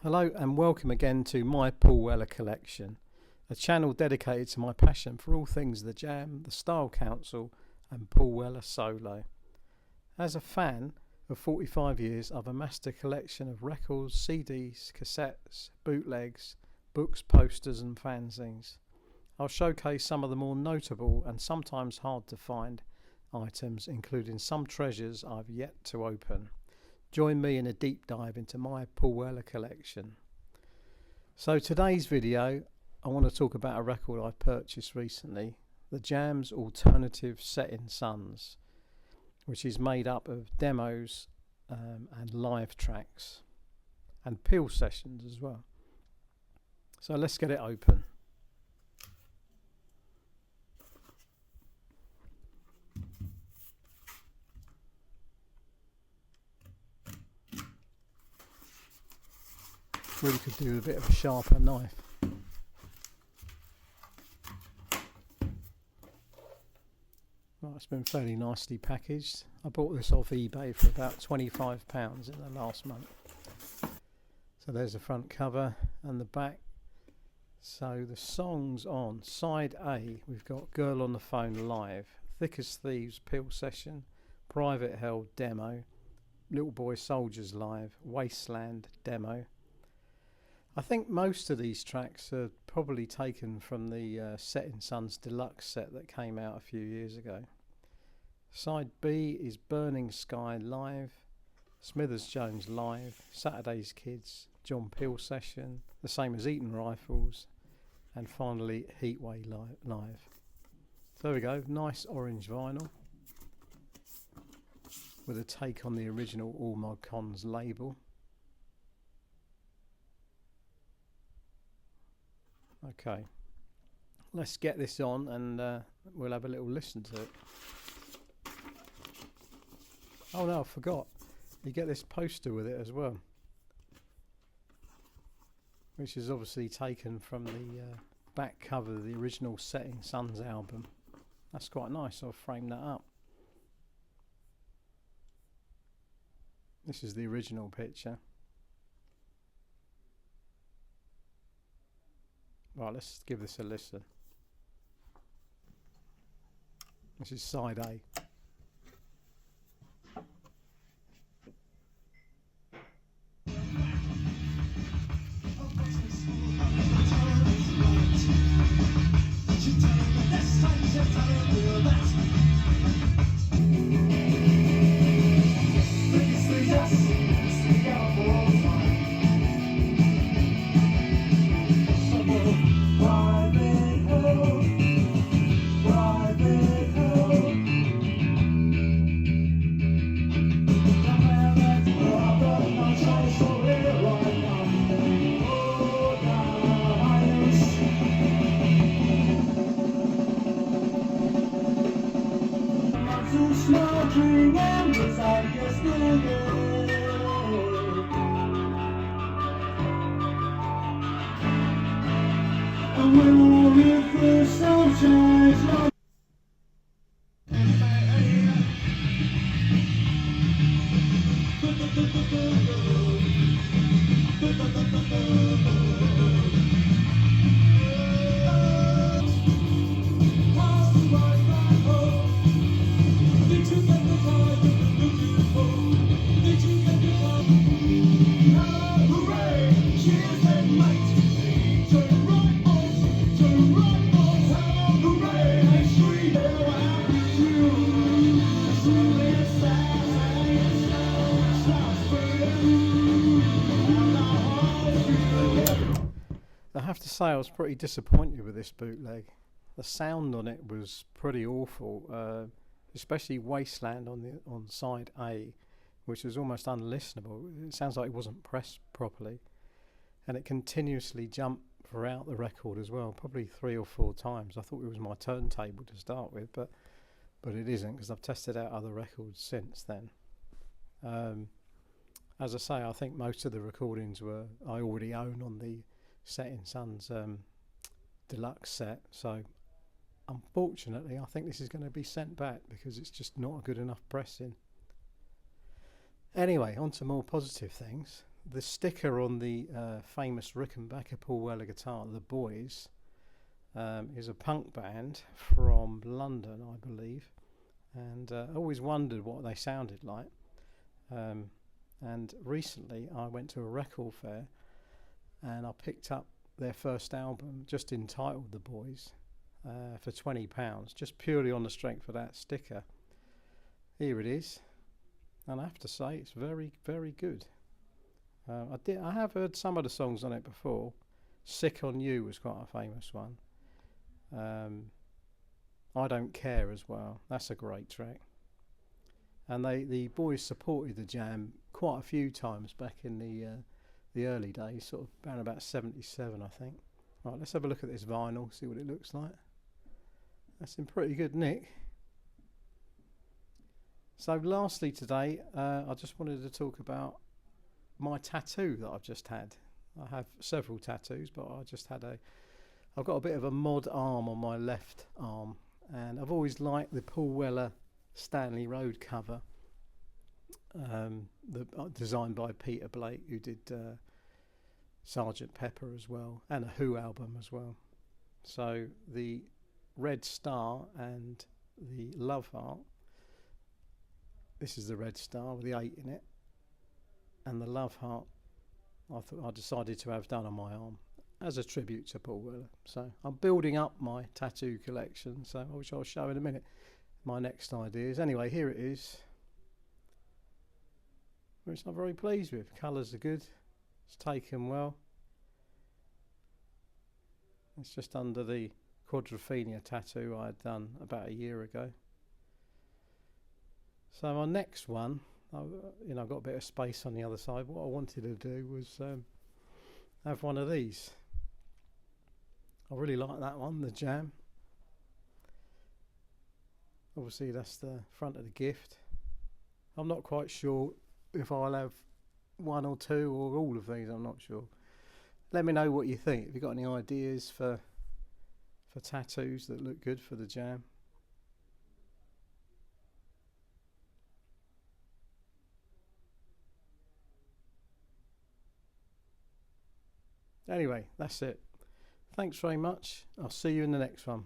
Hello and welcome again to my Paul Weller collection, a channel dedicated to my passion for all things The Jam, the Style Council and Paul Weller solo. As a fan of 45 years, I've amassed a collection of records, CDs, cassettes, bootlegs, books, posters and fanzines. I'll showcase some of the more notable and sometimes hard to find items, including some treasures I've yet to open. Join me in a deep dive into my Paul Weller collection. So today's video, I want to talk about a record I purchased recently, The Jam's Alternative Setting Suns, which is made up of demos and live tracks and peel sessions as well. So let's get it open. Really could do with a bit of a sharper knife. Right, it's been fairly nicely packaged. I bought this off eBay for about £25 in the last month. So there's the front cover and the back. So the songs on side A, we've got Girl on the Phone live, Thick as Thieves peel session, Private Hell demo, Little Boy Soldiers live, Wasteland demo. I think most of these tracks are probably taken from the Setting Suns deluxe set that came out a few years ago. Side B is Burning Sky live, Smithers Jones live, Saturday's Kids, John Peel session, the same as Eaton Rifles, and finally Heatwave live. So there we go, nice orange vinyl with a take on the original All Mod Cons label. Okay, let's get this on and we'll have a little listen to it. Oh no, I forgot. You get this poster with it as well, which is obviously taken from the back cover of the original Setting Suns album. That's quite nice, I'll frame that up. This is the original picture. Right, let's give this a listen. This is side A. Smoking and was out yesterday. And when all your first sunshine I have to say I was pretty disappointed with this bootleg. The sound on it was pretty awful, especially Wasteland on side A, which was almost unlistenable. It sounds like it wasn't pressed properly, and it continuously jumped throughout the record as well, probably 3 or 4 times. I thought it was my turntable to start with, but it isn't, because I've tested out other records since then. As I say, I think most of the recordings I already own on the Setting Suns deluxe set, so unfortunately I think this is going to be sent back because it's just not a good enough pressing. Anyway, on to more positive things. the sticker on the famous Rickenbacker Paul Weller guitar, The Boys, is a punk band from London, I believe, and I always wondered what they sounded like. And recently I went to a record fair and I picked up their first album, just entitled The Boys, for £20, just purely on the strength of that sticker. Here it is, and I have to say it's very, very good. I have heard some of the songs on it before. Sick on You was quite a famous one. I Don't Care as well. That's a great track. And the Boys supported the Jam quite a few times back in the early days, sort of around about 77, I think. Right, let's have a look at this vinyl, see what it looks like. That's in pretty good nick. So lastly today, I just wanted to talk about my tattoo that I've just had. I have several tattoos, but I've got a bit of a mod arm on my left arm, and I've always liked the Paul Weller Stanley Road cover, designed by Peter Blake, who did Sgt. Pepper as well, and a Who album as well. So the red star and the love heart. This is the red star with the 8 in it, and the love heart I decided to have done on my arm as a tribute to Paul Weller. So I'm building up my tattoo collection, so which I'll show in a minute my next ideas. Anyway, here it is, which I'm very pleased with. Colours are good, it's taken well. It's just under the quadrophenia tattoo I had done about a year ago. So my next one, I've got a bit of space on the other side. What I wanted to do was have one of these. I really like that one, the Jam. Obviously that's the front of the gift. I'm not quite sure if I'll have one or two or all of these, I'm not sure. Let me know what you think. Have you got any ideas for tattoos that look good for the Jam? Anyway, that's it. Thanks very much. I'll see you in the next one.